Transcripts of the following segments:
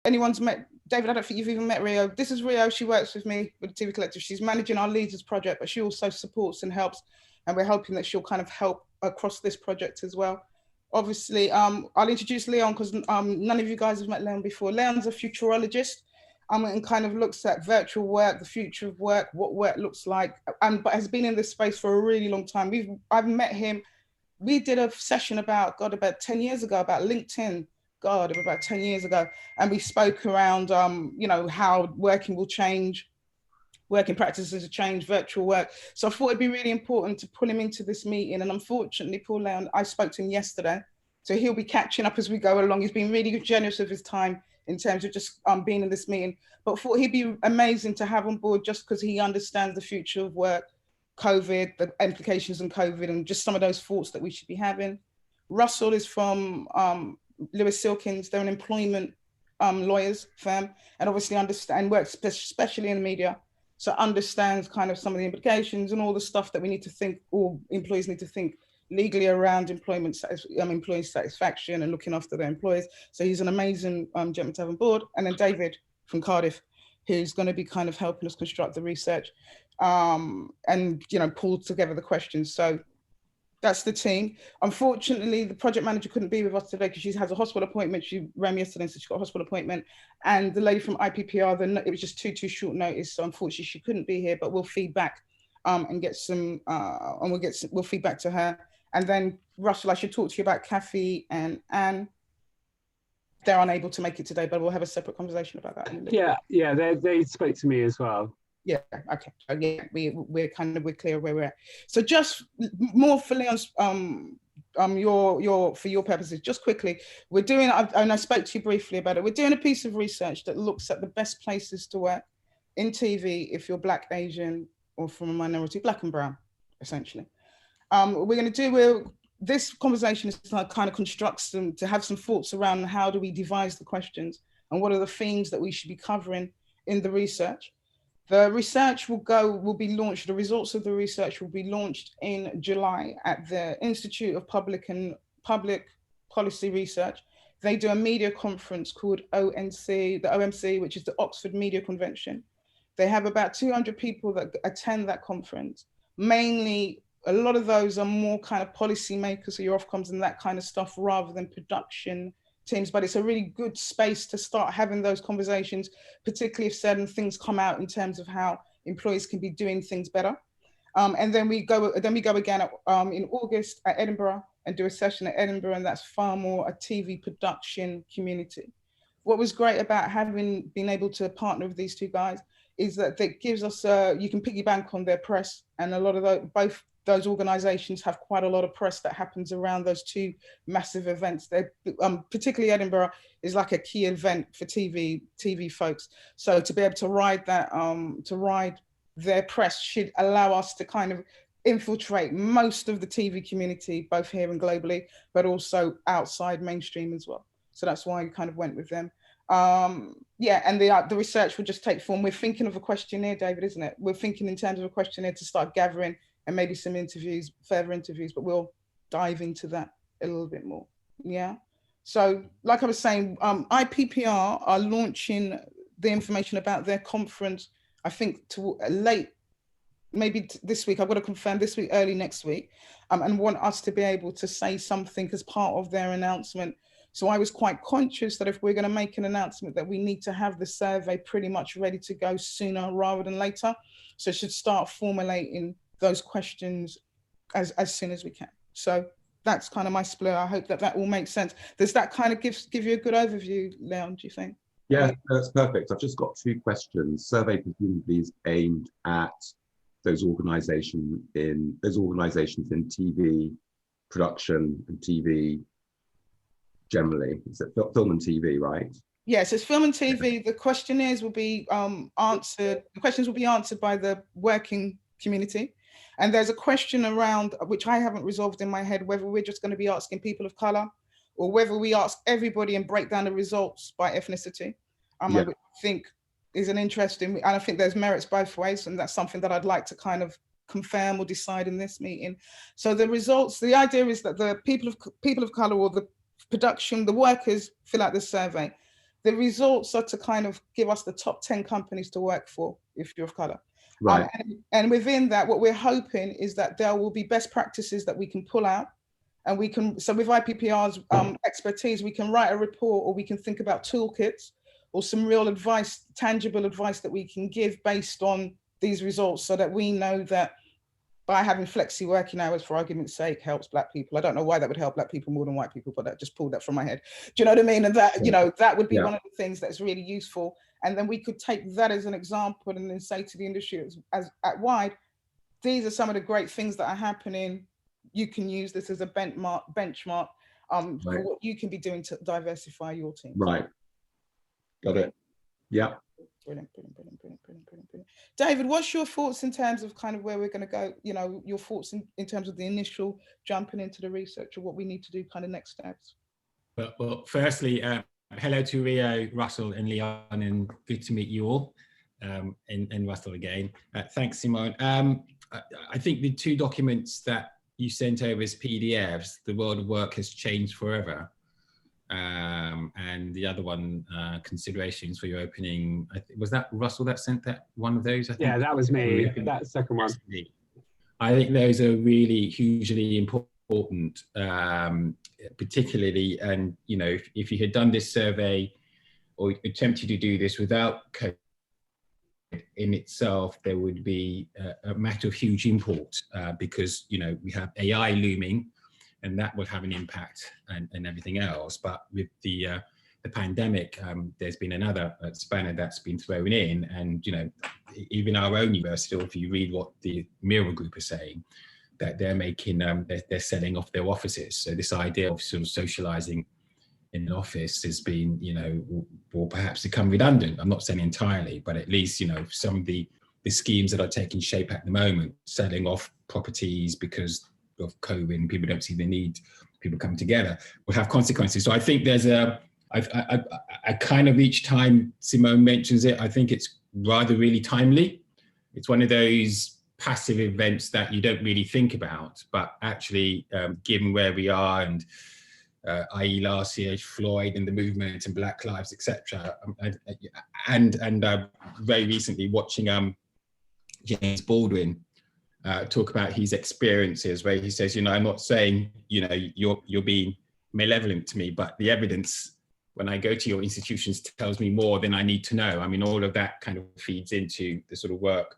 anyone's met David, I don't think you've even met Rio. This is Rio. She works with me with the TV Collective. She's managing our Leaders project, but she also supports and helps. And we're hoping that she'll kind of help across this project as well. Obviously, I'll introduce Leon because none of you guys have met Leon before. Leon's a futurologist and kind of looks at virtual work, the future of work, what work looks like, but has been in this space for a really long time. I've met him. We did a session about 10 years ago about LinkedIn. About 10 years ago. And we spoke around, how working will change, working practices will change, virtual work. So I thought it'd be really important to pull him into this meeting. And unfortunately, Paul Leon, I spoke to him yesterday. So he'll be catching up as we go along. He's been really generous with his time in terms of just being in this meeting. But I thought he'd be amazing to have on board just because he understands the future of work, COVID, the implications of COVID, and just some of those thoughts that we should be having. Russell is from Lewis Silkins. They're an employment lawyers firm, and obviously understand works especially in the media, so understands kind of some of the implications and all the stuff that we need to think, or employees need to think legally around employee satisfaction and looking after their employees. So he's an amazing gentleman to have on board. And then David from Cardiff, who's going to be kind of helping us construct the research and pull together the questions. So that's the team. Unfortunately, the project manager couldn't be with us today because she has a hospital appointment. She rang me yesterday and said she got a hospital appointment. And the lady from IPPR, it was just too short notice. So unfortunately, she couldn't be here, but we'll feed back and get some, we'll feed back to her. And then Russell, I should talk to you about Kathy and Anne. They're unable to make it today, but we'll have a separate conversation about that. Yeah, they spoke to me as well. Yeah, okay. So yeah, we're clear where we're at. So just more for Leon's for your purposes, just quickly, we're doing, and I spoke to you briefly about it, we're doing a piece of research that looks at the best places to work in TV if you're Black, Asian, or from a minority, Black and brown, essentially. This conversation is to kind of construct some, to have some thoughts around how do we devise the questions and what are the themes that we should be covering in the research. The research will be launched, the results of the research will be launched in July at the Institute of Public Policy Research. They do a media conference called the OMC, which is the Oxford Media Convention. They have about 200 people that attend that conference. Mainly, a lot of those are more kind of policy makers, so your Ofcoms and that kind of stuff, rather than production teams, but it's a really good space to start having those conversations, particularly if certain things come out in terms of how employees can be doing things better. And then we go again in August at Edinburgh and do a session at Edinburgh, and that's far more a TV production community. What was great about having been able to partner with these two guys is that it gives us, you can piggyback on their press, and a lot of both those organizations have quite a lot of press that happens around those two massive events. Particularly Edinburgh is like a key event for TV folks. So to be able to ride that, to ride their press should allow us to kind of infiltrate most of the TV community, both here and globally, but also outside mainstream as well. So that's why we kind of went with them. And the research will just take form. We're thinking of a questionnaire, David, isn't it? We're thinking in terms of a questionnaire to start gathering and maybe some interviews, further interviews, but we'll dive into that a little bit more. Yeah. So like I was saying, IPPR are launching the information about their conference, I think to late, maybe this week. I've got to confirm this week, early next week, and want us to be able to say something as part of their announcement. So I was quite conscious that if we're going to make an announcement, that we need to have the survey pretty much ready to go sooner rather than later. So it should start formulating those questions as soon as we can. So that's kind of my split. I hope that all makes sense. Does that kind of give you a good overview, Leon, do you think? Yeah, that's perfect. I've just got 2 questions. Survey presumably is aimed at those organizations in TV production and TV generally. Is it film and TV, right? Yes, it's film and TV. The questionnaires will be answered. The questions will be answered by the working community. And there's a question around, which I haven't resolved in my head, whether we're just going to be asking people of color or whether we ask everybody and break down the results by ethnicity. I think is an interesting, and I think there's merits both ways. And that's something that I'd like to kind of confirm or decide in this meeting. So the results, the idea is that the people of color or the production, the workers fill out the survey. The results are to kind of give us the top 10 companies to work for if you're of color. Right. And within that, what we're hoping is that there will be best practices that we can pull out, and we can, so with IPPR's expertise, we can write a report, or we can think about toolkits or some real advice, tangible advice that we can give based on these results, so that we know that by having flexi working hours, for argument's sake, helps Black people. I don't know why that would help Black people more than white people, but that just pulled that from my head. Do you know what I mean? And that, you know, that would be one of the things that's really useful. And then we could take that as an example and then say to the industry as at wide, these are some of the great things that are happening. You can use this as a benchmark for what you can be doing to diversify your team. Right. Got it. Yeah. Brilliant. David, what's your thoughts in terms of kind of where we're going to go? You know, your thoughts in terms of the initial jumping into the research, or what we need to do kind of next steps? Well, firstly, hello to Rio, Russell and Leon, and good to meet you all, and Russell again. Thanks, Simone. I think the two documents that you sent over as PDFs, the world of work has changed forever. And the other one, considerations for your opening, was that Russell that sent that one of those? I think? Yeah, that was me, that second one. I think those are really hugely important, particularly, and you know, if you had done this survey or attempted to do this without COVID in itself, there would be a matter of huge import, because, you know, we have AI looming, and that will have an impact and everything else. But with the pandemic, there's been another spanner that's been thrown in, and you know, even our own university, if you read what the Mirror Group are saying, that they're making, they're selling off their offices. So this idea of sort of socializing in an office has been, you know, will perhaps become redundant. I'm not saying entirely, but at least, you know, some of the schemes that are taking shape at the moment, selling off properties because of COVID, and people don't see the need, people come together, will have consequences. So I think there's I kind of, each time Simone mentions it, I think it's rather really timely. It's one of those passive events that you don't really think about, but actually, given where we are, and i.e. last year, Floyd and the movement and Black Lives, etc., and very recently watching James Baldwin talk about his experiences, where he says, you know, I'm not saying, you know, you're being malevolent to me, but the evidence when I go to your institutions tells me more than I need to know. I mean, all of that kind of feeds into the sort of work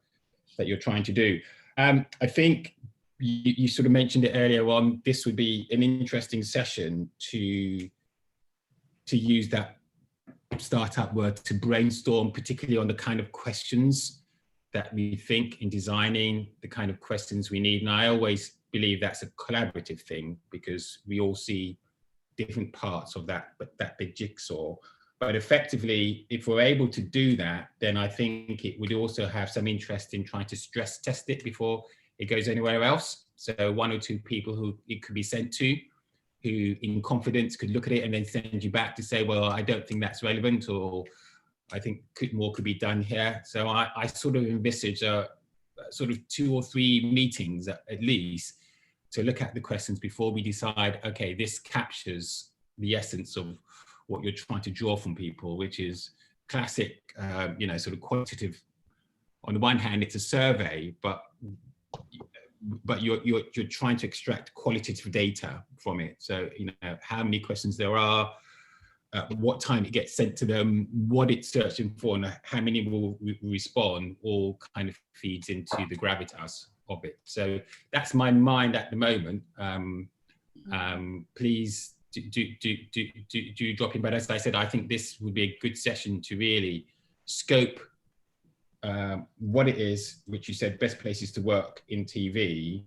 that you're trying to do. I think you sort of mentioned it earlier on, this would be an interesting session to use that startup word to brainstorm, particularly on the kind of questions that we think in designing the kind of questions we need. And I always believe that's a collaborative thing, because we all see different parts of that big jigsaw. But effectively, if we're able to do that, then I think it would also have some interest in trying to stress test it before it goes anywhere else. So one or two people who it could be sent to, who in confidence could look at it and then send you back to say, well, I don't think that's relevant, or I think more could be done here. So I sort of envisage sort of 2 or 3 meetings at least to look at the questions before we decide, okay, this captures the essence of what you're trying to draw from people, which is classic, you know, sort of quantitative. On the one hand, it's a survey, but you're trying to extract qualitative data from it. So, you know, how many questions there are, what time it gets sent to them, what it's searching for, and how many will respond, all kind of feeds into the gravitas of it. So that's my mind at the moment. Please do drop in. But as I said, I think this would be a good session to really scope what it is, which you said, best places to work in TV.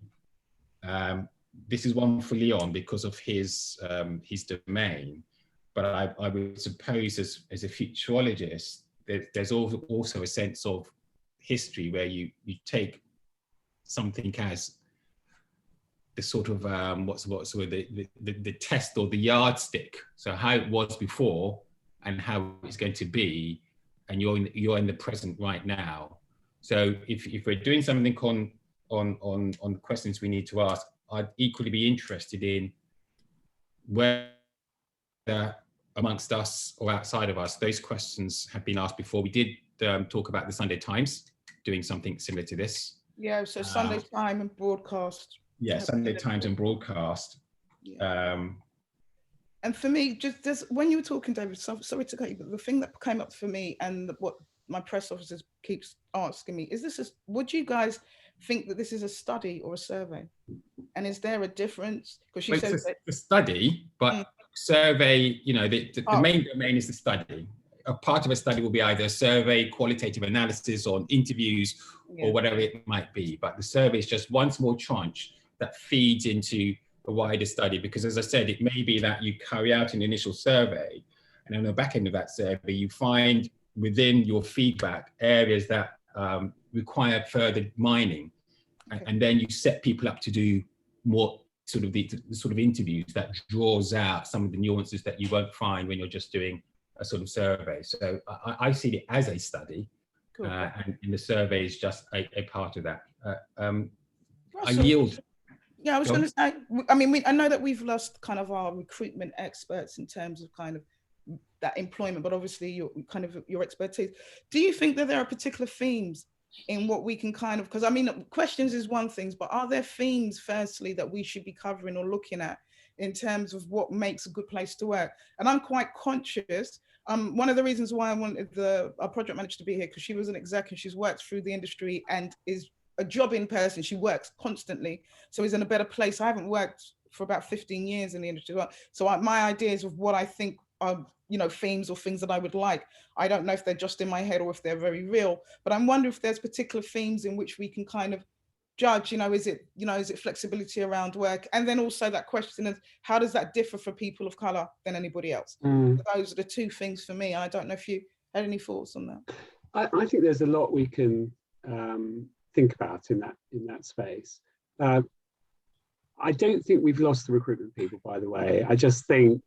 This is one for Leon because of his domain. But I would suppose as a futurologist, there's also a sense of history where you take something as the sort of the test or the yardstick. So how it was before and how it's going to be, and you're in the present right now. So if we're doing something on questions we need to ask, I'd equally be interested in whether amongst us or outside of us, those questions have been asked before. We did talk about the Sunday Times doing something similar to this. Yeah, so Sunday Time and broadcast. Yeah, Sunday Times and broadcast. Yeah. And for me, just when you were talking, David, sorry to cut you, but the thing that came up for me and what my press officers keeps asking me, is this would you guys think that this is a study or a survey? And is there a difference? Because she says it's a study, but survey, you know, the main domain is the study. A part of a study will be either a survey, qualitative analysis on interviews, or whatever it might be. But the survey is just one small tranche that feeds into a wider study, because as I said, it may be that you carry out an initial survey, and on the back end of that survey, you find within your feedback areas that require further mining. And then you set people up to do more sort of the sort of interviews that draws out some of the nuances that you won't find when you're just doing a sort of survey. So I see it as a study, cool. And the survey is just a part of that. I yield. Yeah, I was going to say, I mean, I know that we've lost kind of our recruitment experts in terms of kind of that employment, but obviously your expertise. Do you think that there are particular themes in what we can kind of, because I mean, questions is one thing, but are there themes, firstly, that we should be covering or looking at in terms of what makes a good place to work? And I'm quite conscious. One of the reasons why I wanted our project manager to be here, because she was an exec and she's worked through the industry and is a jobbing person. She works constantly, so is in a better place. I haven't worked for about 15 years in the industry, so my ideas of what I think are, you know, themes or things that I would like, I don't know if they're just in my head or if they're very real, but I'm wondering if there's particular themes in which we can kind of judge, you know, is it flexibility around work? And then also that question of how does that differ for people of color than anybody else? Those are the two things for me. I don't know if you had any thoughts on that. I think there's a lot we can think about in that space. I don't think we've lost the recruitment people, by the way. I just think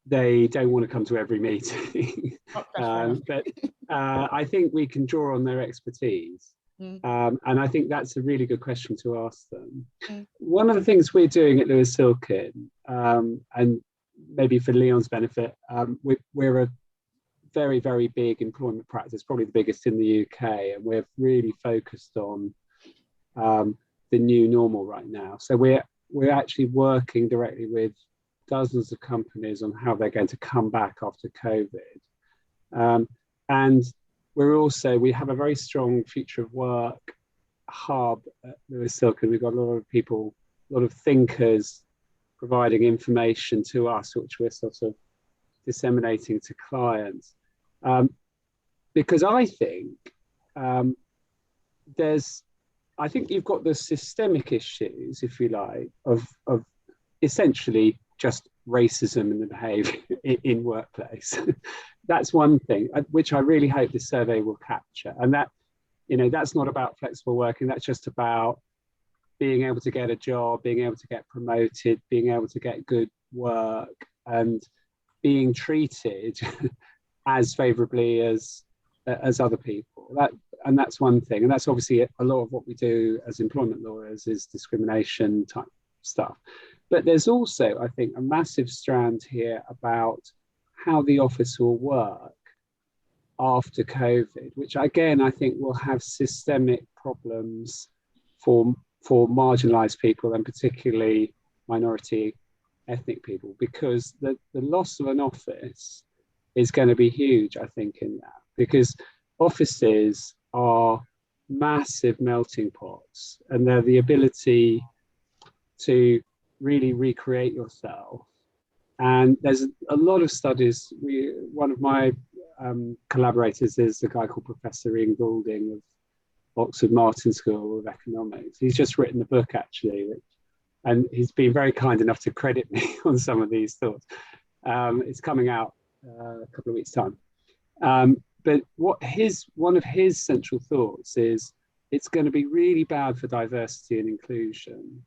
they don't want to come to every meeting. But I think we can draw on their expertise. And I think that's a really good question to ask them. One of the things we're doing at Lewis Silkin, and maybe for Leon's benefit, we're a very, very big employment practice, probably the biggest in the UK, and we're really focused on the new normal right now. So we're actually working directly with dozens of companies on how they're going to come back after COVID. And we have a very strong future of work hub at Lewis Silkin. We've got a lot of people, a lot of thinkers providing information to us, which we're sort of disseminating to clients. Because I think I think you've got the systemic issues, if you like, of essentially just racism in the behaviour in workplace. That's one thing, which I really hope this survey will capture. And that, you know, that's not about flexible working. That's just about being able to get a job, being able to get promoted, being able to get good work, and being treated as favourably as other people. And that's one thing. And that's obviously a lot of what we do as employment lawyers is discrimination type stuff. But there's also, I think, a massive strand here about how the office will work after COVID, which again, I think will have systemic problems for marginalised people, and particularly minority ethnic people, because the loss of an office is going to be huge, I think, in that, because offices are massive melting pots, and they're the ability to really recreate yourself. And there's a lot of studies. One of my collaborators is a guy called Professor Ian Goulding of Oxford Martin School of Economics. He's just written a book, actually, and he's been very kind enough to credit me on some of these thoughts. It's coming out a couple of weeks' time. But one of his central thoughts is it's going to be really bad for diversity and inclusion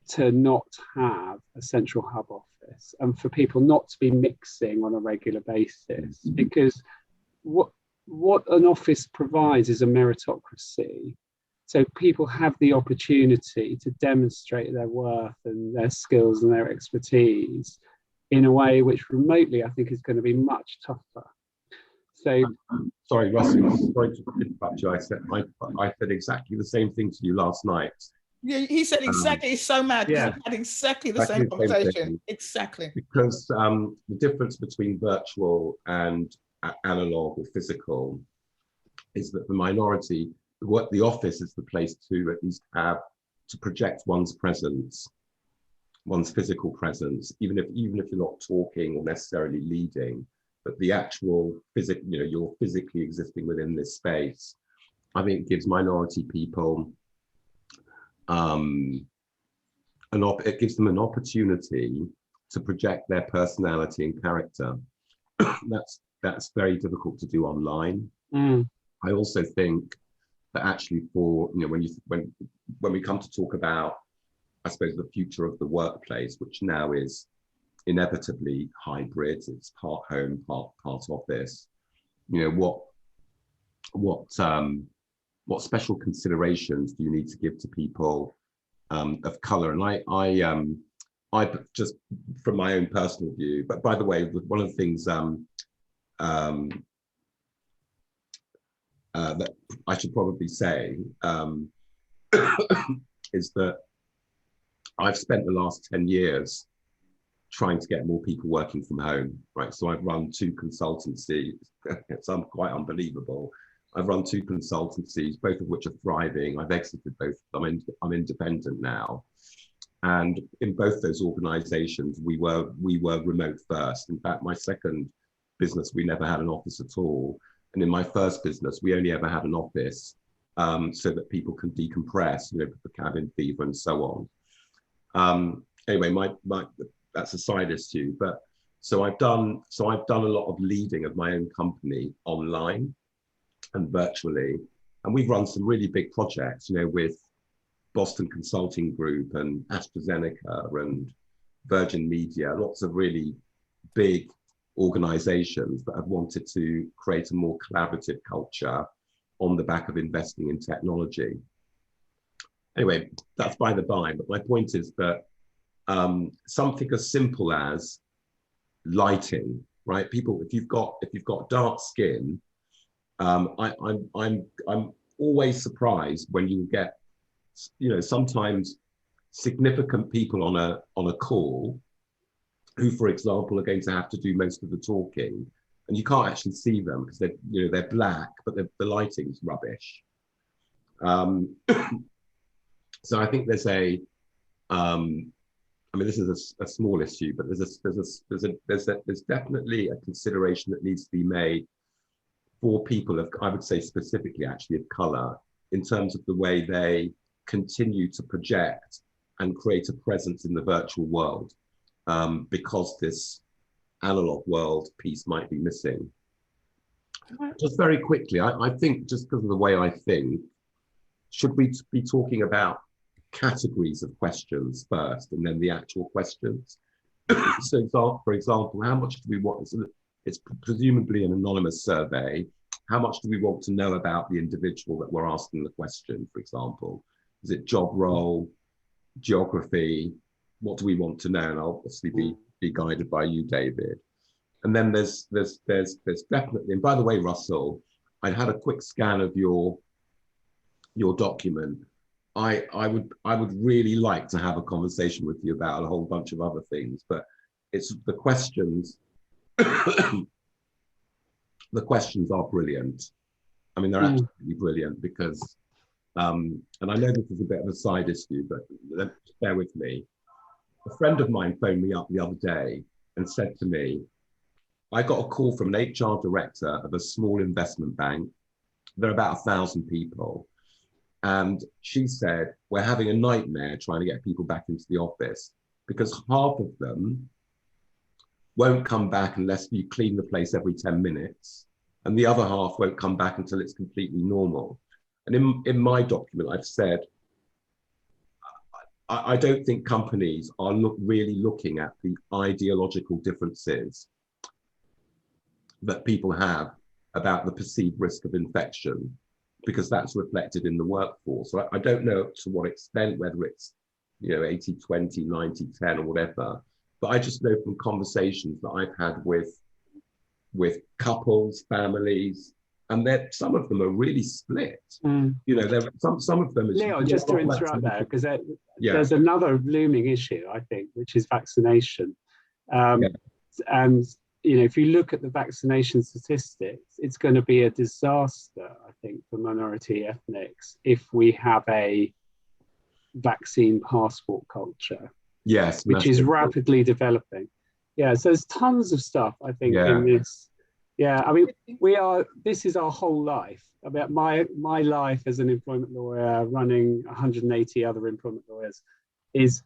to not have a central hub office, and for people not to be mixing on a regular basis, because what an office provides is a meritocracy. So people have the opportunity to demonstrate their worth and their skills and their expertise in a way which remotely I think is going to be much tougher. So, sorry, Russell, sorry to interrupt you. I said exactly the same thing to you last night. Yeah, he said exactly. He's so mad. Yeah. He had exactly the same conversation. Exactly. Because the difference between virtual and analog or physical is that the minority, the office is the place to at least have to project one's presence, one's physical presence, even if you're not talking or necessarily leading, but the actual physical, you're physically existing within this space. I think gives minority people it gives them an opportunity to project their personality and character. That's very difficult to do online. I also think that actually when we come to talk about, I suppose, the future of the workplace, which now is inevitably hybrid, it's part home, part office, what special considerations do you need to give to people of color? And I just from my own personal view, but by the way, one of the things that I should probably say is that I've spent the last 10 years trying to get more people working from home, right? So I've run 2 consultancies. It's quite unbelievable. I've run 2 consultancies, both of which are thriving. I've exited both. I'm independent now. And in both those organizations, we were remote first. In fact, my second business, we never had an office at all. And in my first business, we only ever had an office so that people can decompress, the cabin fever and so on. Anyway, that's a side issue. But so I've done a lot of leading of my own company online and virtually, and we've run some really big projects, with Boston Consulting Group and AstraZeneca and Virgin Media, lots of really big organizations that have wanted to create a more collaborative culture on the back of investing in technology. Anyway, that's by the by, but my point is that something as simple as lighting, right? People, if you've got dark skin, I'm always surprised when you get, sometimes significant people on a call who, for example, are going to have to do most of the talking, and you can't actually see them because they're black, but the lighting's rubbish. So I think there's this is a small issue, but there's definitely a consideration that needs to be made for people of, I would say specifically actually of color, in terms of the way they continue to project and create a presence in the virtual world, because this analog world piece might be missing. Just very quickly, I think, just because of the way I think, should we be talking about categories of questions first and then the actual questions? So for example, how much do we want? It's presumably an anonymous survey. How much do we want to know about the individual that we're asking the question, for example? Is it job role, geography? What do we want to know? And I'll obviously be guided by you, David. And then there's definitely, and by the way, Russell, I had a quick scan of your document. I would really like to have a conversation with you about a whole bunch of other things, but it's the questions. The questions are brilliant. I mean, they're absolutely brilliant because, and I know this is a bit of a side issue, but bear with me. A friend of mine phoned me up the other day and said to me, I got a call from an HR director of a small investment bank. There are about 1,000 people. And she said, we're having a nightmare trying to get people back into the office because half of them won't come back unless you clean the place every 10 minutes. And the other half won't come back until it's completely normal. And in my document, I've said, I don't think companies are really looking at the ideological differences that people have about the perceived risk of infection, because that's reflected in the workforce. So I don't know to what extent, whether it's 80-20, 90-10 or whatever, but I just know from conversations that I've had with couples, families, and some of them are really split. You know, some of them. Leon, just to interrupt there, because there's another looming issue, I think, which is vaccination. And you know, if you look at the vaccination statistics, it's going to be a disaster, I think, for minority ethnics if we have a vaccine passport culture. Yes, which is rapidly developing. Yeah, so there's tons of stuff, I think, in this. Yeah, I mean, this is our whole life. About my life as an employment lawyer, running 180 other employment lawyers, is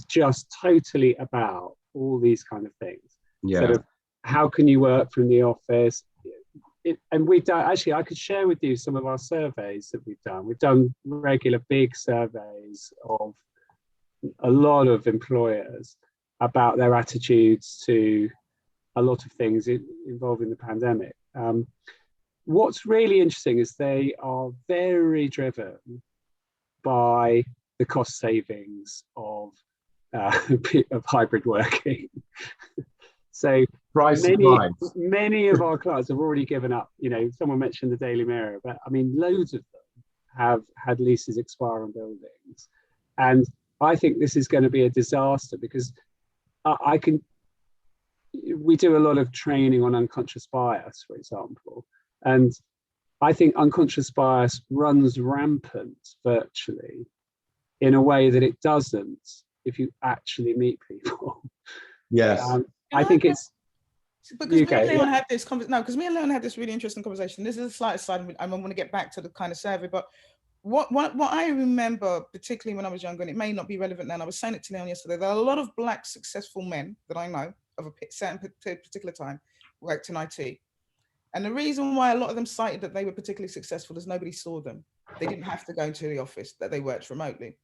just totally about all these kind of things. Yeah. Sort of, how can you work from the office? And we've done, actually, I could share with you some of our surveys that we've done. We've done regular big surveys of a lot of employers about their attitudes to a lot of things involving the pandemic. What's really interesting is they are very driven by the cost savings of hybrid working. So many of our clients have already given up. You know, someone mentioned the Daily Mirror, but I mean, loads of them have had leases expire on buildings. And I think this is going to be a disaster because we do a lot of training on unconscious bias, for example. And I think unconscious bias runs rampant virtually in a way that it doesn't if you actually meet people. Yes. I think it's because me and Leon had this because me and Leon had this really interesting conversation. This is a slight aside, and I want to get back to the kind of survey, but what I remember, particularly when I was younger, and it may not be relevant now, and I was saying it to Leon yesterday, there are a lot of Black successful men that I know of a certain particular time worked in IT. And the reason why a lot of them cited that they were particularly successful is nobody saw them. They didn't have to go into the office, that they worked remotely.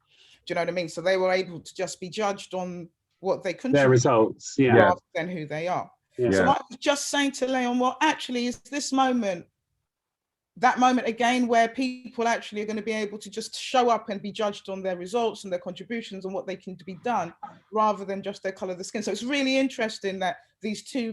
Do you know what I mean? So they were able to just be judged on what they contribute, their results, rather than who they are. Yeah. So I was just saying to Leon, well, actually, is this moment, that moment again, where people actually are going to be able to just show up and be judged on their results and their contributions and what they can be done, rather than just their color of the skin. So it's really interesting that these two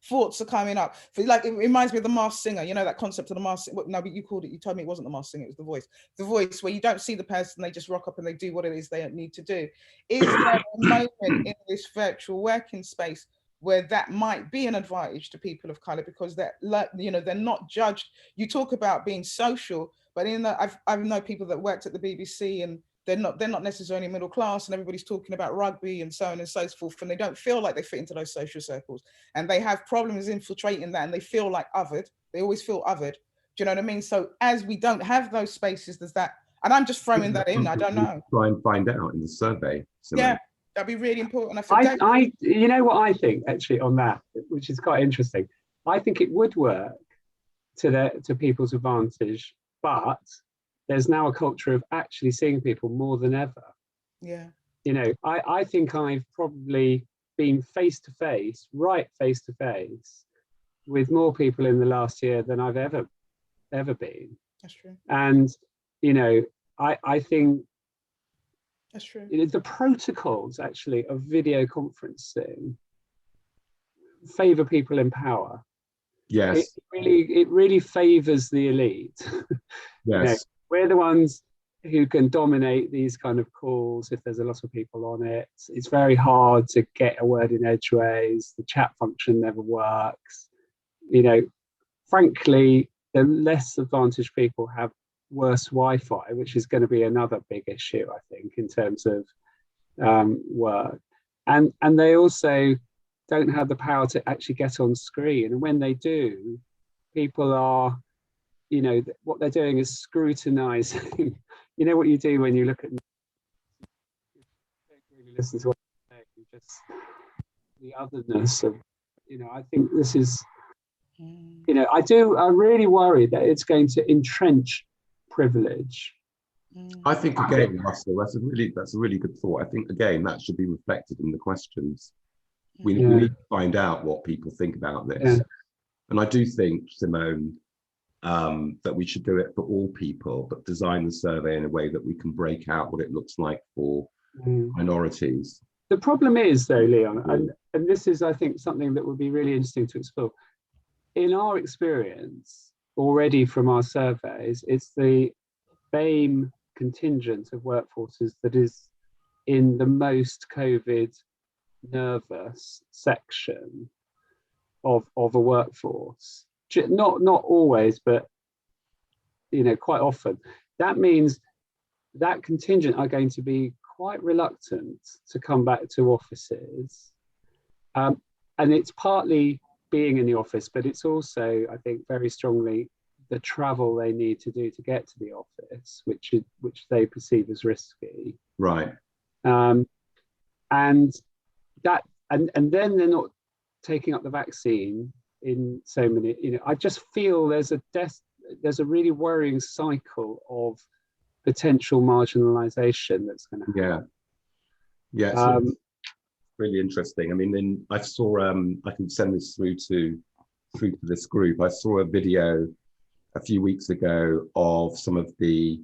thoughts are coming up. Like, it reminds me of The Masked Singer, you know, that concept of the masked. No, but you called it, you told me it wasn't The Masked Singer, it was The Voice. The Voice, where you don't see the person, they just rock up and they do what it is they need to do. Is there a moment in this virtual working space where that might be an advantage to people of color, because they're not judged? You talk about being social, but I know people that worked at the BBC and they're not necessarily middle class, and everybody's talking about rugby and so on and so forth, and they don't feel like they fit into those social circles, and they have problems infiltrating that, and they feel like othered. They always feel othered. Do you know what I mean? So as we don't have those spaces, there's that, and I'm just throwing that in. I don't know. Try and find out in the survey. Yeah, that'd be really important. I you know what I think actually on that, which is quite interesting. I think it would work to people's advantage, but there's now a culture of actually seeing people more than ever. Yeah. You know, I think I've probably been face to face with more people in the last year than I've ever been. That's true. And, you know, I think that's true. The protocols actually of video conferencing favor people in power. Yes. It really favors the elite. Yes. You know, we're the ones who can dominate these kind of calls if there's a lot of people on it. It's very hard to get a word in edgeways. The chat function never works. You know, frankly, the less advantaged people have worse Wi-Fi, which is going to be another big issue, I think, in terms of work. And they also don't have the power to actually get on screen. And when they do, people are, you know, what they're doing is scrutinizing. You know what you do when you look at, you don't really listen to what they're saying, just the otherness of, you know, I think this is, you know, I'm really worried that it's going to entrench privilege. I think again, Russell, that's a really good thought. I think again that should be reflected in the questions. We need to find out what people think about this. And I do think, Simone, that we should do it for all people, but design the survey in a way that we can break out what it looks like for minorities. The problem is, though, Leon, and this is, I think, something that would be really interesting to explore. In our experience, already from our surveys, it's the BAME contingent of workforces that is in the most COVID nervous section of a workforce. Not always, but quite often. That means that contingent are going to be quite reluctant to come back to offices, and it's partly being in the office, but it's also, I think, very strongly the travel they need to do to get to the office, which they perceive as risky. Right. And then they're not taking up the vaccine in so many. I just feel there's a really worrying cycle of potential marginalization that's going to happen. Yeah. It's really interesting. I mean, I saw I can send this through to this group. I saw a video a few weeks ago of some of the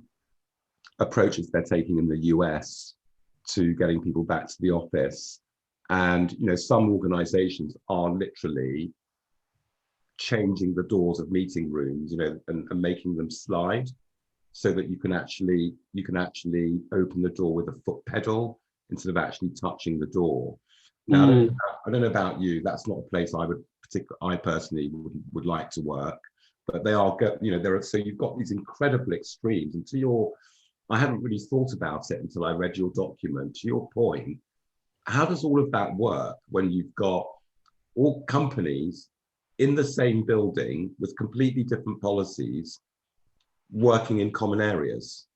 approaches they're taking in the US to getting people back to the office. And, some organizations are literally changing the doors of meeting rooms, and making them slide so that you can actually open the door with a foot pedal instead of actually touching the door. Now, I don't know about you, that's not a place I personally would like to work, but they are, so you've got these incredible extremes. And I hadn't really thought about it until I read your document. To your point, how does all of that work when you've got all companies in the same building with completely different policies working in common areas,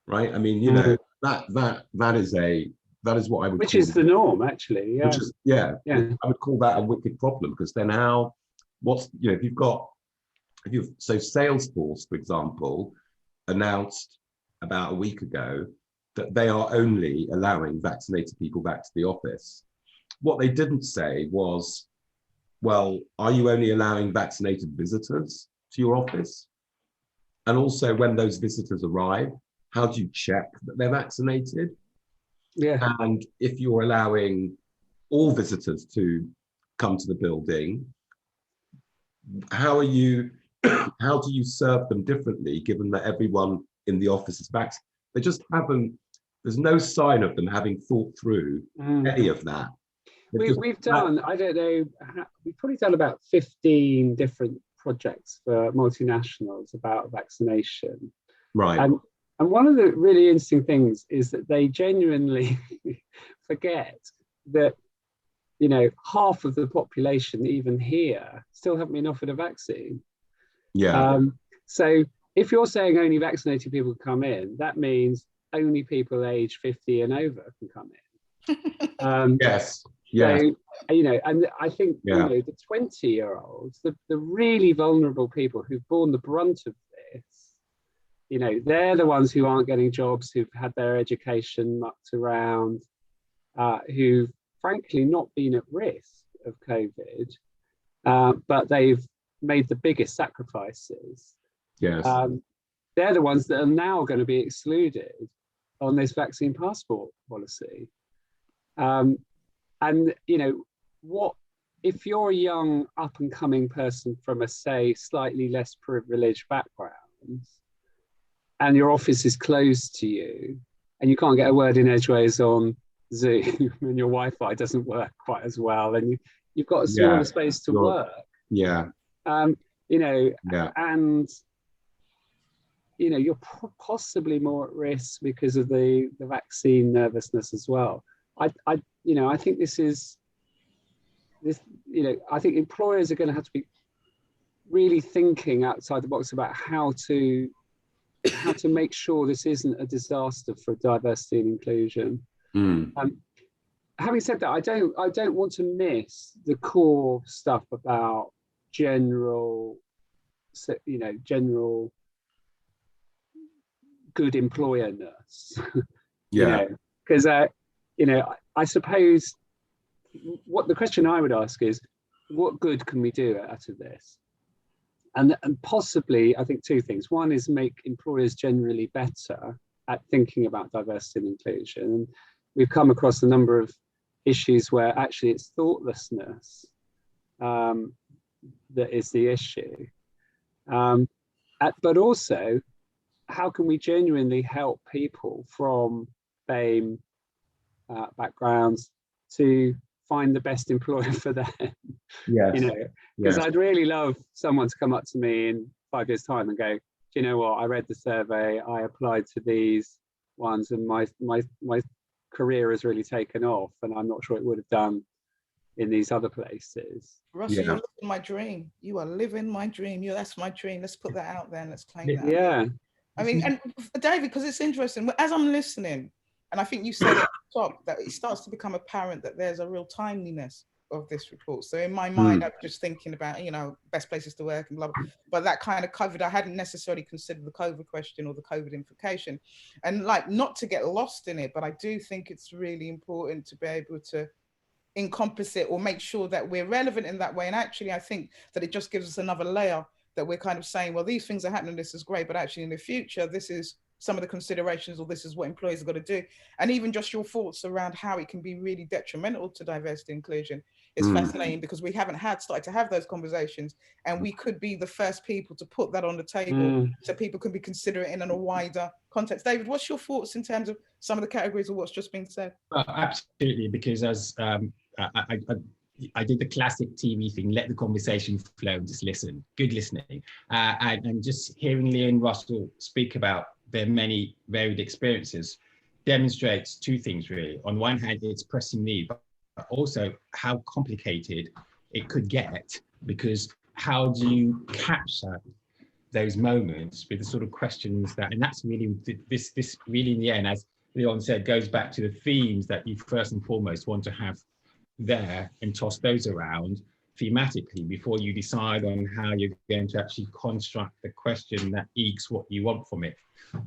right? I mean, that is what I would. Which is the norm, actually. Yeah. I would call that a wicked problem, because then so Salesforce, for example, announced about a week ago that they are only allowing vaccinated people back to the office. What they didn't say was, well, are you only allowing vaccinated visitors to your office? And also, when those visitors arrive, how do you check that they're vaccinated? Yeah. And if you're allowing all visitors to come to the building, how do you serve them differently, given that everyone in the office is vaccinated? They just haven't, there's no sign of them having thought through any of that. We've done, I don't know, we've probably done about 15 different projects for multinationals about vaccination. Right. And one of the really interesting things is that they genuinely forget that, half of the population, even here, still haven't been offered a vaccine. Yeah. So if you're saying only vaccinated people can come in, that means only people aged 50 and over can come in. Yes. Yeah. So, and I think, the 20-year-olds, the really vulnerable people who've borne the brunt of this, they're the ones who aren't getting jobs, who've had their education mucked around, who've frankly not been at risk of COVID, but they've made the biggest sacrifices. Yes. They're the ones that are now going to be excluded on this vaccine passport policy. And, what if you're a young up and coming person from a, say, slightly less privileged background, and your office is closed to you, and you can't get a word in edgeways on Zoom, and your Wi-Fi doesn't work quite as well, and you've got a smaller space to work. Yeah. And you're possibly more at risk because of the vaccine nervousness as well. I think I think employers are going to have to be really thinking outside the box about how to make sure this isn't a disaster for diversity and inclusion. Having said that, I don't want to miss the core stuff about general good employerness. Because I suppose what the question I would ask is, what good can we do out of this? And possibly, I think two things. One is make employers generally better at thinking about diversity and inclusion. And we've come across a number of issues where actually it's thoughtlessness that is the issue. But also, how can we genuinely help people from BAME backgrounds to find the best employer for them? Yes. You know, because Yes. I'd really love someone to come up to me in 5 years' time and go, do you know what, I read the survey, I applied to these ones, and my career has really taken off, and I'm not sure it would have done in these other places. Russell, you're living my dream. You are living my dream. That's my dream. Let's put that out there and let's claim that. Yeah. I mean, and David, because it's interesting, as I'm listening, and I think you said at the top that it starts to become apparent that there's a real timeliness of this report. So in my mind, I'm just thinking about, you know, best places to work and blah, blah, but that kind of COVID, I hadn't necessarily considered the COVID question or the COVID implication. And like, not to get lost in it, but I do think it's really important to be able to encompass it or make sure that we're relevant in that way. And actually, I think that it just gives us another layer that we're kind of saying, well, these things are happening, this is great, but actually in the future, this is some of the considerations, or this is what employers have got to do. And even just your thoughts around how it can be really detrimental to diversity and inclusion is fascinating, because we haven't started to have those conversations, and we could be the first people to put that on the table so people can be considering it in a wider context. David, what's your thoughts in terms of some of the categories of what's just been said? Absolutely, because as I did the classic TV thing, let the conversation flow and just listen, good listening. And just hearing Leah and Russell speak about their many varied experiences demonstrates two things really. On one hand, it's pressing need, but also how complicated it could get, because how do you capture those moments with the sort of questions that, and that's really, this really in the end, as Leon said, goes back to the themes that you first and foremost want to have there and toss those around thematically before you decide on how you're going to actually construct the question that ekes what you want from it.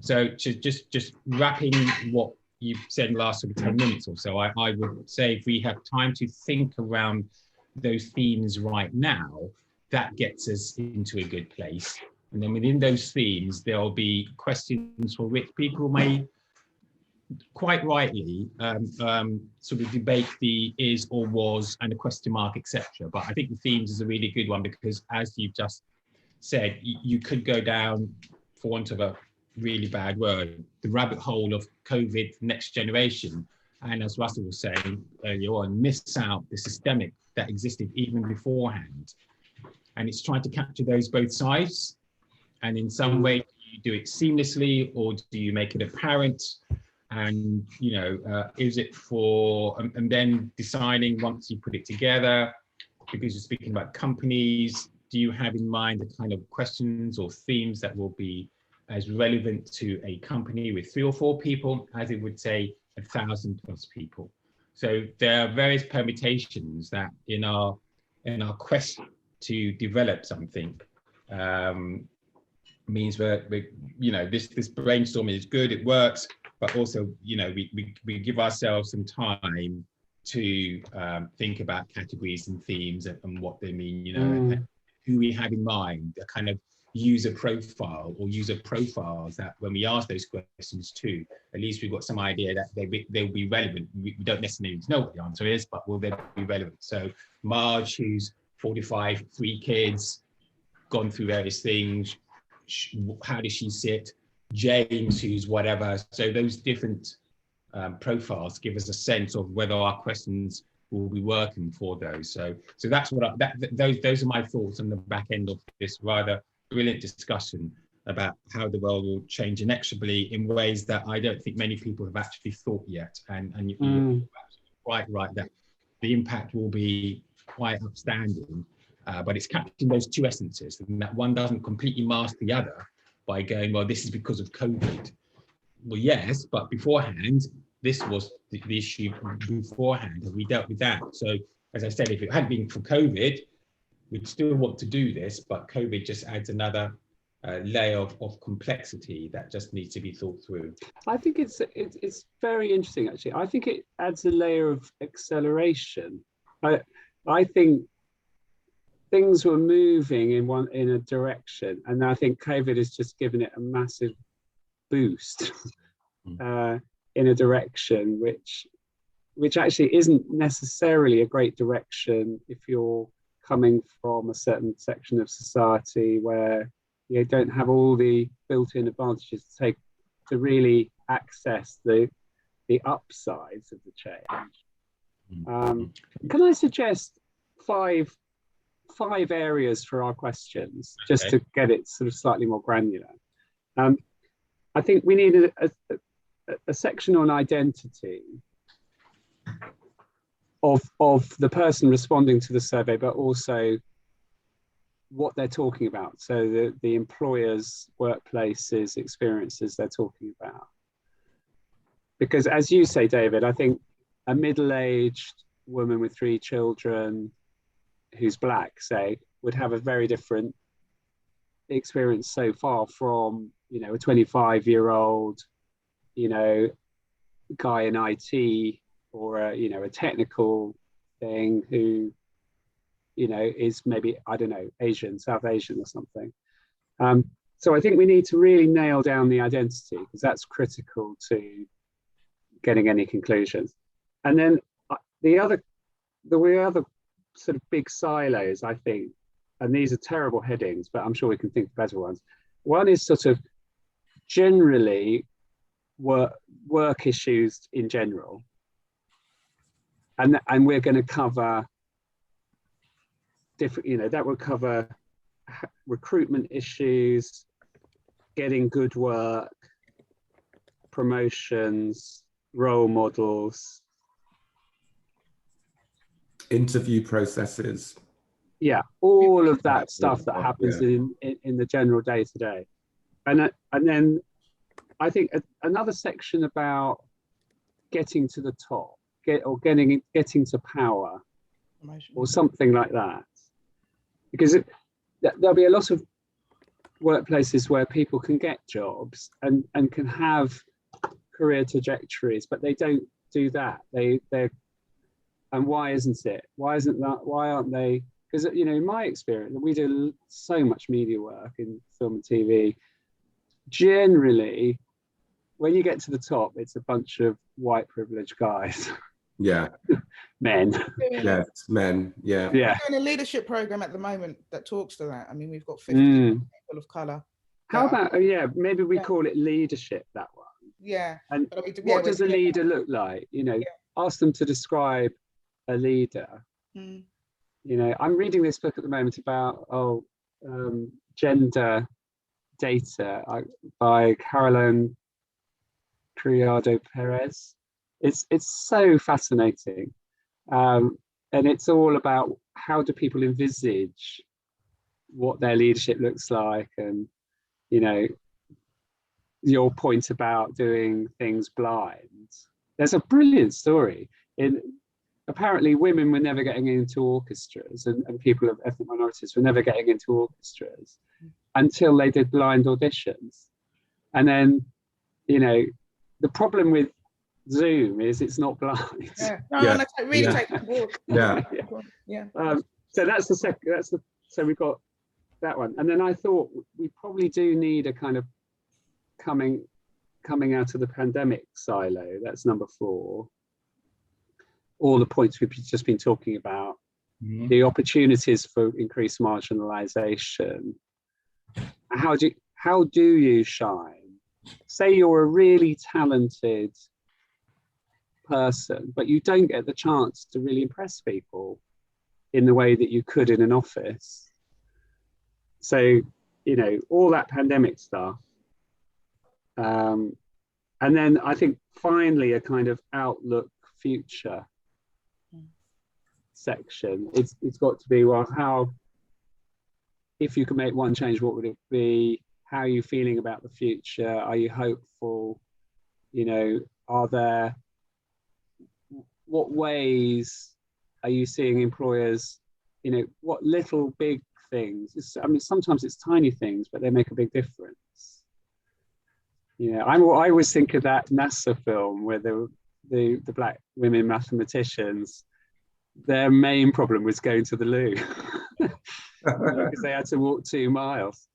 So just wrapping what you've said in the last sort of 10 minutes or so, I would say if we have time to think around those themes right now, that gets us into a good place. And then within those themes, there'll be questions for which people may quite rightly sort of debate the is or was and a question mark, etc. But I think the themes is a really good one, because as you've just said, you could go down, for want of a really bad word, the rabbit hole of COVID next generation. And as Russell was saying earlier on, miss out the systemic that existed even beforehand. And it's trying to capture those both sides. And in some way, do you do it seamlessly, or do you make it apparent? And, you know, is it for, and then deciding once you put it together, because you're speaking about companies, do you have in mind the kind of questions or themes that will be as relevant to a company with 3 or 4 people as it would say 1,000+ people? So there are various permutations that in our quest to develop something means we're you know, this brainstorming is good, it works, but also, you know, we give ourselves some time to think about categories and themes and what they mean, you know, and who we have in mind, a kind of user profile or user profiles that when we ask those questions to, at least we've got some idea that they'll be relevant. We don't necessarily know what the answer is, but will they be relevant? So Marge, who's 45, 3 kids, gone through various things, how does she sit? James, who's whatever. So those different profiles give us a sense of whether our questions will be working for those. So that's what those are my thoughts on the back end of this rather brilliant discussion about how the world will change inexorably in ways that I don't think many people have actually thought yet. And you're quite right that the impact will be quite outstanding, but it's capturing those two essences, and that one doesn't completely mask the other by going, well, this is because of COVID. Well, yes, but beforehand, this was the issue beforehand, and we dealt with that. So as I said, if it hadn't been for COVID, we'd still want to do this, but COVID just adds another layer of complexity that just needs to be thought through. I think it's very interesting, actually. I think it adds a layer of acceleration. I think things were moving in a direction, and I think COVID has just given it a massive boost in a direction which which actually isn't necessarily a great direction if you're coming from a certain section of society where you don't have all the built-in advantages to really access the upsides of the change. Can I suggest five areas for our questions, just to get it sort of slightly more granular? I think we need a section on identity of the person responding to the survey, but also what they're talking about. So the employers, workplaces, experiences they're talking about. Because as you say, David, I think a middle-aged woman with 3 children who's Black, say, would have a very different experience so far from, you know, a 25-year-old, you know, guy in IT or a technical thing who, you know, is maybe, I don't know, Asian, South Asian or something. So I think we need to really nail down the identity, because that's critical to getting any conclusions. And then the other sort of big silos, I think, and these are terrible headings, but I'm sure we can think of better ones. One is sort of generally work issues in general. And we're going to cover different, you know, that will cover recruitment issues, getting good work, promotions, role models, interview processes. Yeah, all of that stuff that happens in the general day-to-day. And then I think another section about getting to the top, getting to power, or something like that. Because there'll be a lot of workplaces where people can get jobs and can have career trajectories, but they don't do that. And why isn't it? Why aren't they? Because, you know, in my experience, we do so much media work in film and TV. Generally, when you get to the top, it's a bunch of white privileged guys. Yeah. Men. Yes, men. Yeah. We're doing a leadership program at the moment that talks to that. I mean, we've got 50 people of color. How about, maybe we call it leadership, that one. Yeah. And what does a leader look like? You know, ask them to describe a leader. You know, I'm reading this book at the moment about gender data by Caroline Criado Perez. It's so fascinating, and it's all about how do people envisage what their leadership looks like, and, you know, your point about doing things blind. There's a brilliant story apparently women were never getting into orchestras, and people of ethnic minorities were never getting into orchestras until they did blind auditions. And then, you know, the problem with Zoom is it's not blind. No, really take the board. So that's the second. So we've got that one. And then I thought we probably do need a kind of coming out of the pandemic silo. That's number 4. All the points we've just been talking about, the opportunities for increased marginalization. How do you shine? Say you're a really talented person, but you don't get the chance to really impress people in the way that you could in an office. So, you know, all that pandemic stuff. And then I think finally a kind of outlook future section. It's got to be, well, how, if you could make one change, what would it be? How are you feeling about the future? Are you hopeful? You know, what ways are you seeing employers, you know, what little big things? I mean, sometimes it's tiny things, but they make a big difference. You know, I always think of that NASA film where the black women mathematicians, their main problem was going to the loo because they had to walk 2 miles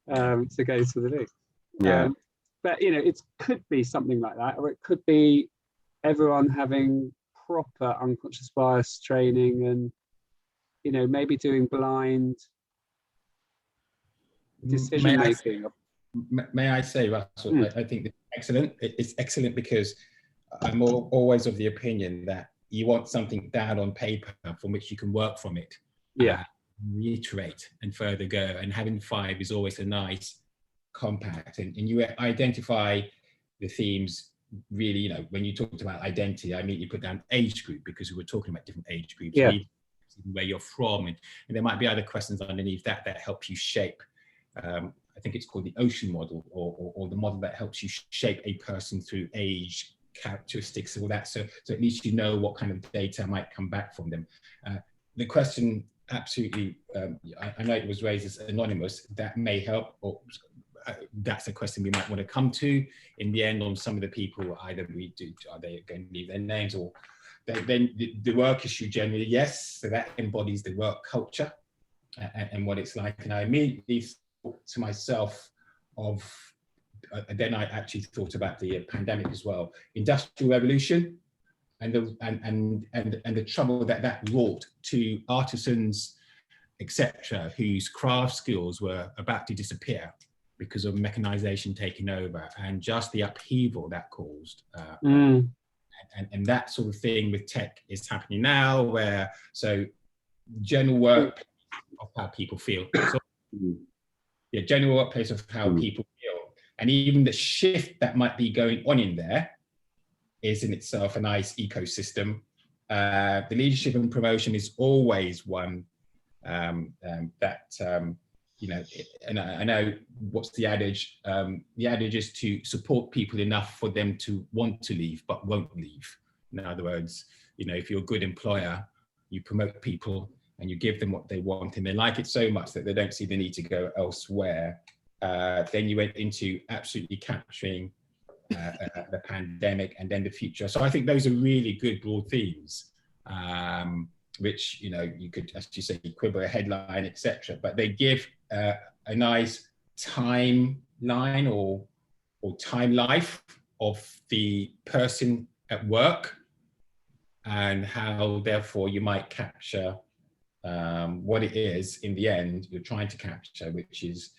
to go to the loo. But, you know, it could be something like that, or it could be everyone having proper unconscious bias training and, you know, maybe doing blind decision making. May I say, Russell, I think it's excellent. It's excellent because I'm always of the opinion that you want something down on paper from which you can work from it. Yeah. Reiterate and further go. And having 5 is always a nice compact. And you identify the themes really, you know, when you talked about identity, I immediately put down age group because we were talking about different age groups. Yeah. Where you're from. And there might be other questions underneath that help you shape. I think it's called the Ocean model or the model that helps you shape a person through age, characteristics, all that. So at least you know what kind of data might come back from them. The question absolutely, I know it was raised as anonymous, that may help, or that's a question we might want to come to in the end on some of the people, either are they going to leave their names, or then the work issue generally, yes, so that embodies the work culture and what it's like. And I immediately thought to myself of, then I actually thought about the pandemic as well, Industrial Revolution, and the trouble that wrought to artisans, etc., whose craft skills were about to disappear because of mechanization taking over, and just the upheaval that caused. And that sort of thing with tech is happening now, where so general work of how people feel. So, yeah, general workplace of how people feel, and even the shift that might be going on in there is in itself a nice ecosystem. The leadership and promotion is always one that you know, and I know what's the adage? The adage is to support people enough for them to want to leave, but won't leave. In other words, you know, if you're a good employer, you promote people and you give them what they want, and they like it so much that they don't see the need to go elsewhere. Then you went into absolutely capturing the pandemic and then the future. So I think those are really good broad themes. Which, you know, you could, as you say, quibble a headline, etc. But they give a nice timeline or time life of the person at work, and how, therefore, you might capture what it is in the end you're trying to capture, which is,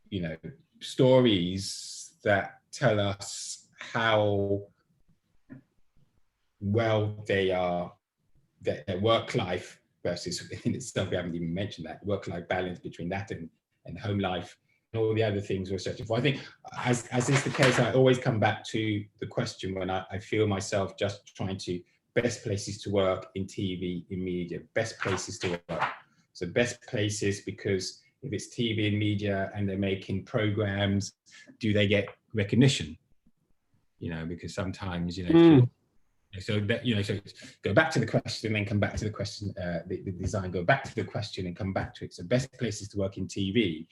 you know, stories that tell us how well they are, their work life versus, in itself, we haven't even mentioned that, work-life balance between that and home life and all the other things we're searching for. I think, as is the case, I always come back to the question when I feel myself just trying to, best places to work in TV, in media, best places to work. So best places, because if it's TV and media and they're making programs, do they get recognition? You know, because sometimes, you know, so that, you know, so go back to the question, then come back to the question, the design, go back to the question and come back to it. So best places to work in TV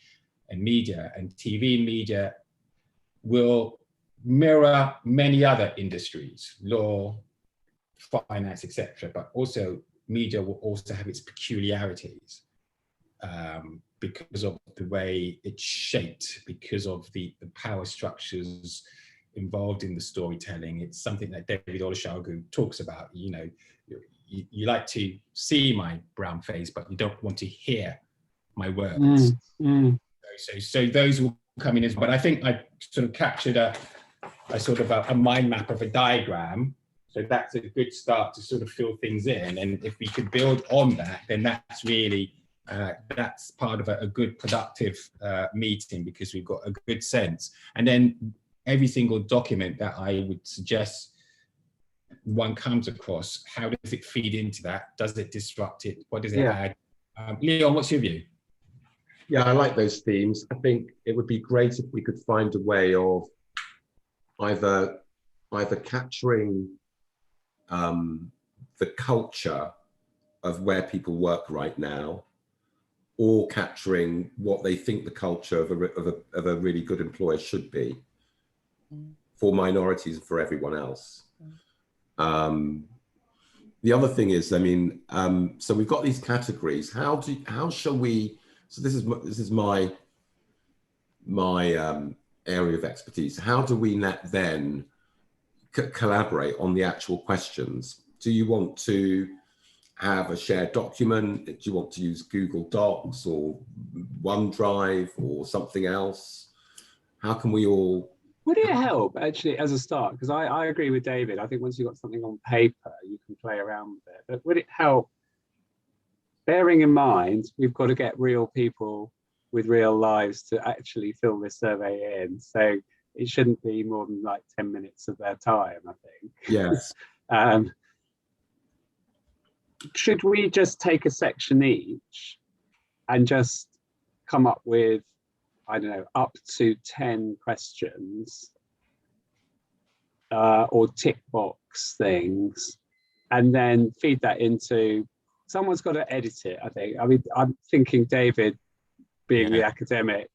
and media, and TV and media will mirror many other industries, law, finance, etc. But also media will also have its peculiarities because of the way it's shaped, because of the power structures involved in the storytelling. It's something that David Olusogun talks about. You know, you like to see my brown face, but you don't want to hear my words. So those will come in as, but I think I sort of captured a sort of a mind map of a diagram. So that's a good start to sort of fill things in. And if we could build on that, then that's really, that's part of a good productive meeting, because we've got a good sense. And then every single document that I would suggest one comes across, how does it feed into that? Does it disrupt it? What does it add? Leon, what's your view? Yeah, I like those themes. I think it would be great if we could find a way of either capturing the culture of where people work right now, or capturing what they think the culture of a really good employer should be for minorities and for everyone else. The other thing is, I mean, so we've got these categories. How shall we? So this is my area of expertise. How do we then collaborate on the actual questions? Do you want to have a shared document? Do you want to use Google Docs or OneDrive or something else? How can we all... Would it help actually as a start? Because I agree with David. I think once you've got something on paper, you can play around with it. But would it help, bearing in mind, we've got to get real people with real lives to actually fill this survey in. So it shouldn't be more than like 10 minutes of their time, I think. Yes. Should we just take a section each and just come up with, I don't know, up to 10 questions or tick box things, and then feed that into, someone's got to edit it, I think. I mean, I'm thinking David being the academic,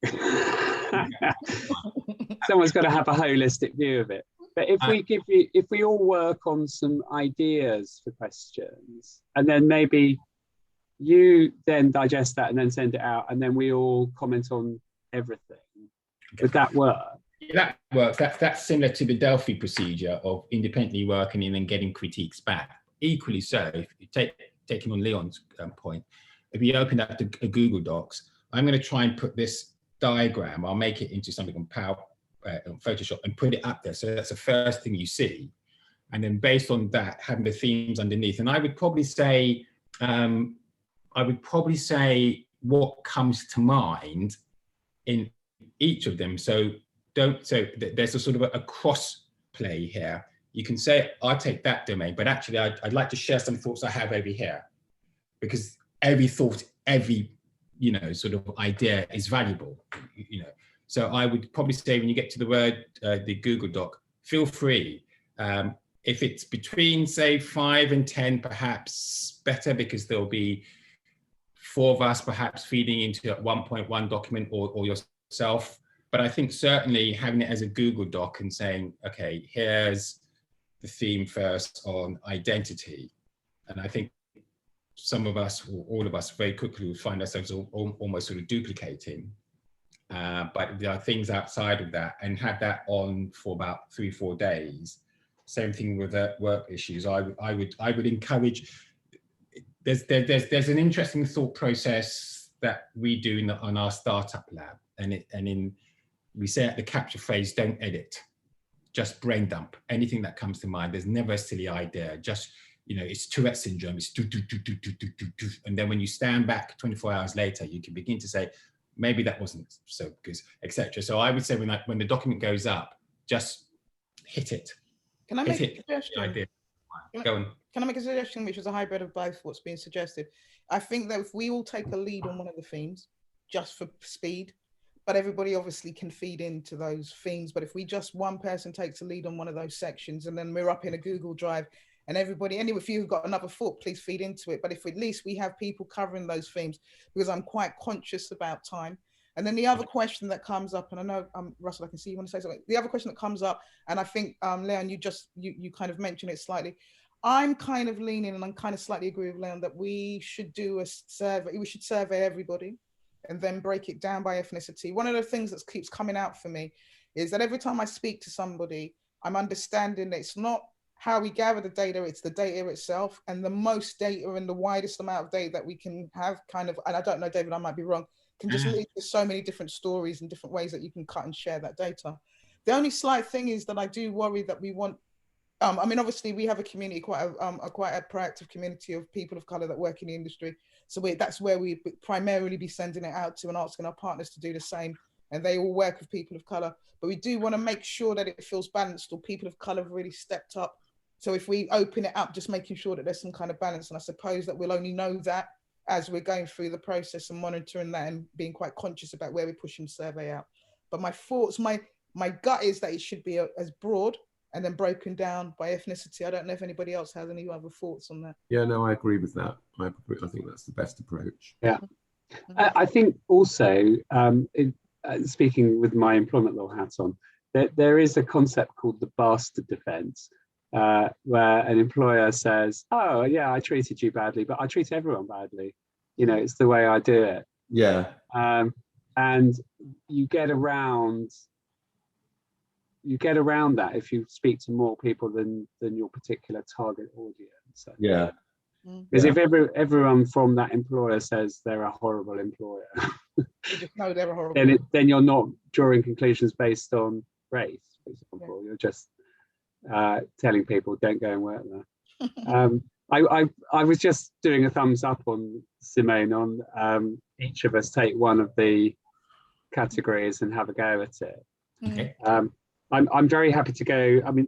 someone's got to have a holistic view of it. But if we all work on some ideas for questions, and then maybe you then digest that and then send it out, and then we all comment on everything. Would that work? That works. That's similar to the Delphi procedure of independently working and then getting critiques back. Equally so, if you taking on Leon's point, if you open up a Google Docs, I'm going to try and put this diagram, I'll make it into something on Photoshop and put it up there. So that's the first thing you see. And then based on that, having the themes underneath. And I would probably say what comes to mind in each of them. So there's a sort of a cross play here. You can say, I'll take that domain, but actually I'd like to share some thoughts I have over here, because every thought, every, sort of idea is valuable, So I would probably say when you get to the word, the Google Doc, feel free. If it's between, say, 5 and 10, perhaps better, because there'll be 4 of us perhaps feeding into a 1.1 document or yourself. But I think certainly having it as a Google Doc and saying, okay, here's the theme first on identity. And I think some of us, or all of us, very quickly will find ourselves almost sort of duplicating. But there are things outside of that, and have that on for about 3-4 days. Same thing with work issues. I would encourage. There's an interesting thought process that we do on our startup lab, we say at the capture phase, don't edit, just brain dump anything that comes to mind. There's never a silly idea. Just it's Tourette syndrome. It's do, and then when you stand back 24 hours later, you can begin to say, maybe that wasn't so good, etc. So I would say when the document goes up, just hit it. Can I make a suggestion? Go on. Can I make a suggestion, which is a hybrid of both what's being suggested? I think that if we all take a lead on one of the themes, just for speed, but everybody obviously can feed into those themes. But if one person takes a lead on one of those sections, and then we're up in a Google Drive, and everybody, and if you've got another thought, please feed into it. But if at least we have people covering those themes, because I'm quite conscious about time. And then the other question that comes up, and I know, Russell, I can see you want to say something. The other question that comes up, and I think, Leon, you kind of mentioned it slightly. I'm kind of leaning, and I'm kind of slightly agree with Leon, that we should do a survey. We should survey everybody and then break it down by ethnicity. One of the things that keeps coming out for me is that every time I speak to somebody, I'm understanding that it's not how we gather the data, it's the data itself, and the most data and the widest amount of data that we can have kind of, and I don't know, David, I might be wrong, can just lead to so many different stories and different ways that you can cut and share that data. The only slight thing is that I do worry that we want, I mean, obviously we have a community, quite a proactive community of people of color that work in the industry. So that's where we primarily be sending it out to and asking our partners to do the same. And they all work with people of color, but we do want to make sure that it feels balanced, or people of color have really stepped up. So if we open it up, just making sure that there's some kind of balance. And I suppose that we'll only know that as we're going through the process and monitoring that and being quite conscious about where we're pushing the survey out. But my thoughts, my gut is that it should be as broad and then broken down by ethnicity. I don't know if anybody else has any other thoughts on that. Yeah, no, I agree with that. I think that's the best approach. Yeah. I think also, speaking with my employment law hat on, there is a concept called the bastard defense, where an employer says, oh yeah, I treated you badly, but I treat everyone badly. It's the way I do it. Yeah. And you get around you get around that if you speak to more people than your particular target audience. So, Yeah. because if everyone from that employer says they're a horrible employer, You just know they're horrible. then you're not drawing conclusions based on race, for example. You're just telling people don't go and work there. I was just doing a thumbs up on Simone on each of us take one of the categories and have a go at it. Okay. I'm very happy to go. I mean,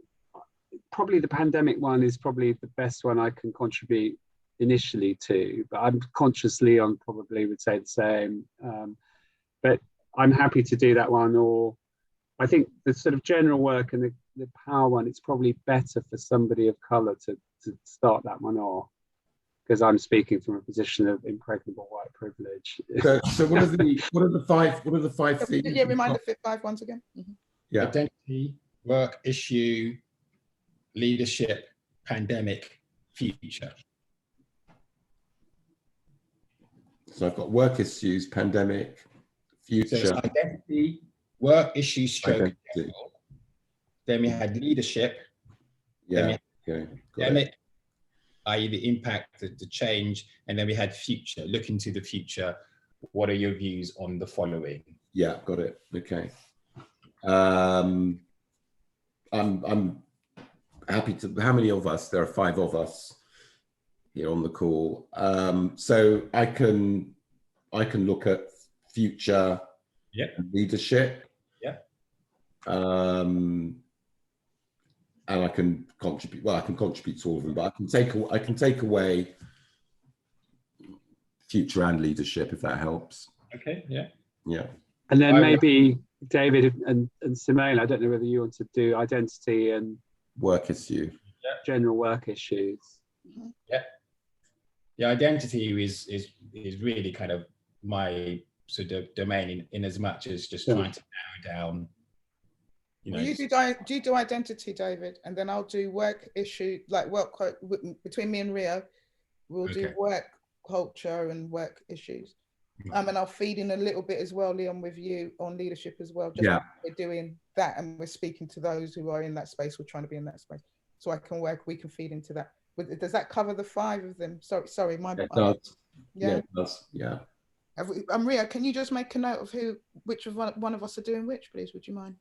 probably the pandemic one is probably the best one I can contribute initially to, but I'm conscious Leon probably would say the same. But I'm happy to do that one, or I think the sort of general work and the power one, it's probably better for somebody of colour to start that one off, because I'm speaking from a position of impregnable white privilege. So what are the five themes? Yeah, remind the 5 ones again. Yeah. Identity, work, issue, leadership, pandemic, future. So I've got work issues, pandemic, future. So it's identity, work, issue, stroke. Identity. Then we had leadership. Yeah. Okay. Pandemic, i.e. the impact, the change, and then we had future. Look into the future. What are your views on the following? Yeah, got it. Okay. I'm happy to. How many of us? There are 5 of us here on the call. So I can look at future leadership. Yeah. And I can contribute. Well, I can contribute to all of them, but I can take away future and leadership if that helps. Okay. Yeah. Yeah. And then maybe David and Simone, I don't know whether you want to do identity and Work issue. general work issues. Yeah, identity is really kind of my sort of domain in as much as just trying to narrow down. Well, you do identity, David, and then I'll do work issue, like work between me and Rio. We'll do work culture and work issues. And I'll feed in a little bit as well, Leon, with you on leadership as well. Just we're doing that and we're speaking to those who are in that space. We're trying to be in that space. So we can feed into that. But does that cover the 5 of them? Sorry, my It does. Yeah, it does. Yeah. Rio, can you just make a note of which of one of us are doing which, please? Would you mind?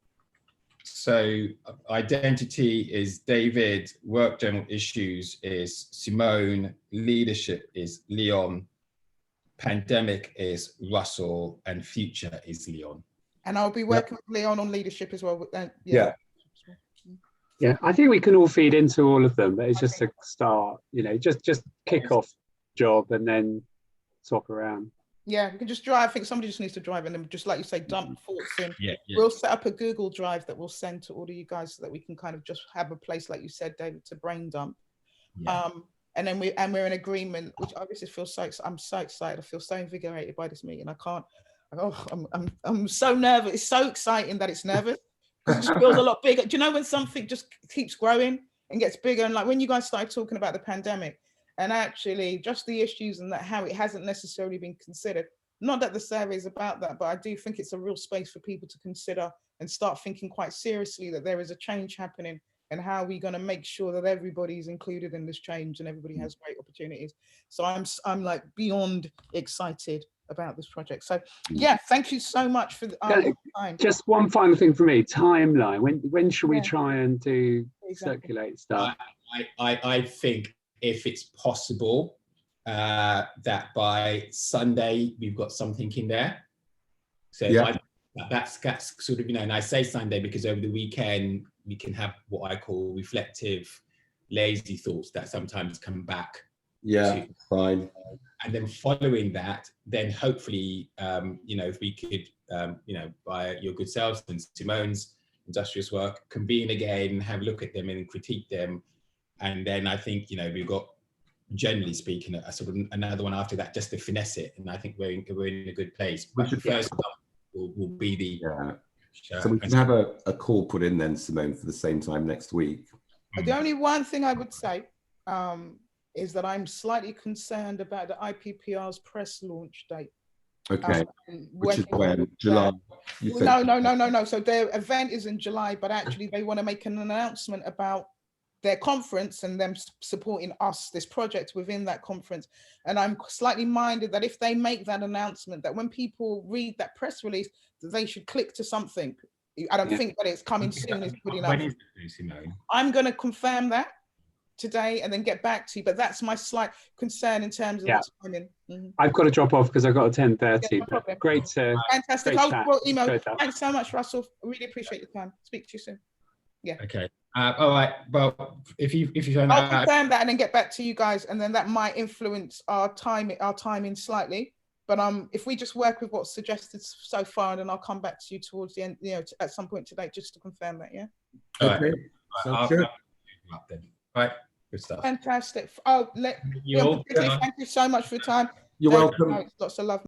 So identity is David, work general issues is Simone, leadership is Leon, pandemic is Russell, and future is Leon. And I'll be working with Leon on leadership as well. Yeah. Yeah, I think we can all feed into all of them, but it's just a start, just kick off job and then swap around. Yeah, we can just drive. I think somebody just needs to drive and then just like you say, dump thoughts in. Yeah. We'll set up a Google Drive that we'll send to all of you guys so that we can kind of just have a place, like you said, David, to brain dump. Yeah. And then we're in agreement, which obviously feels I'm so excited. I feel so invigorated by this meeting. I'm so nervous. It's so exciting that it's nervous. It just feels a lot bigger. Do you know when something just keeps growing and gets bigger? And like when you guys started talking about the pandemic and actually just the issues and that how it hasn't necessarily been considered. Not that the survey is about that, but I do think it's a real space for people to consider and start thinking quite seriously that there is a change happening and how are we going to make sure that everybody is included in this change and everybody has great opportunities. So I'm like beyond excited about this project. So yeah, thank you so much for the time. Just one final thing for me, timeline. When should we try and do circulate stuff? I think if it's possible, that by Sunday we've got something in there. So that's sort of, and I say Sunday because over the weekend we can have what I call reflective, lazy thoughts that sometimes come back. Yeah, fine. And then following that, then hopefully, if we could, by your good selves and Simone's industrious work, convene again, have a look at them and critique them. And then I think, we've got, generally speaking, a sort of another one after that, just to finesse it. And I think we're in a good place. But the first will be the... So we can have a call put in then, Simone, for the same time next week. The only one thing I would say is that I'm slightly concerned about the IPPR's press launch date. Okay, which is when? July? You Well, said- no. So their event is in July, but actually they want to make an announcement about their conference and them supporting us, this project within that conference. And I'm slightly minded that if they make that announcement, that when people read that press release, that they should click to something. I don't think that it's coming soon is good enough. When is it, Simone? I'm going to confirm that today and then get back to you, but that's my slight concern in terms of the timing. Mhm. I've got to drop off because I've got a 10:30. Yeah, no problem. Great to Fantastic. great chat. I'll email. Great chat. Thanks so much, Russell. I really appreciate your time. Speak to you soon. Okay. All right. Well, if you find I'll out, confirm that and then get back to you guys, and then that might influence our timing slightly. But if we just work with what's suggested so far, and then I'll come back to you towards the end, at some point today, just to confirm that. Yeah. all right. Okay. I'll Sounds good. up then. Right. Good stuff. Fantastic. Oh, You all, thank you so much for your time. You're welcome. Lots of love.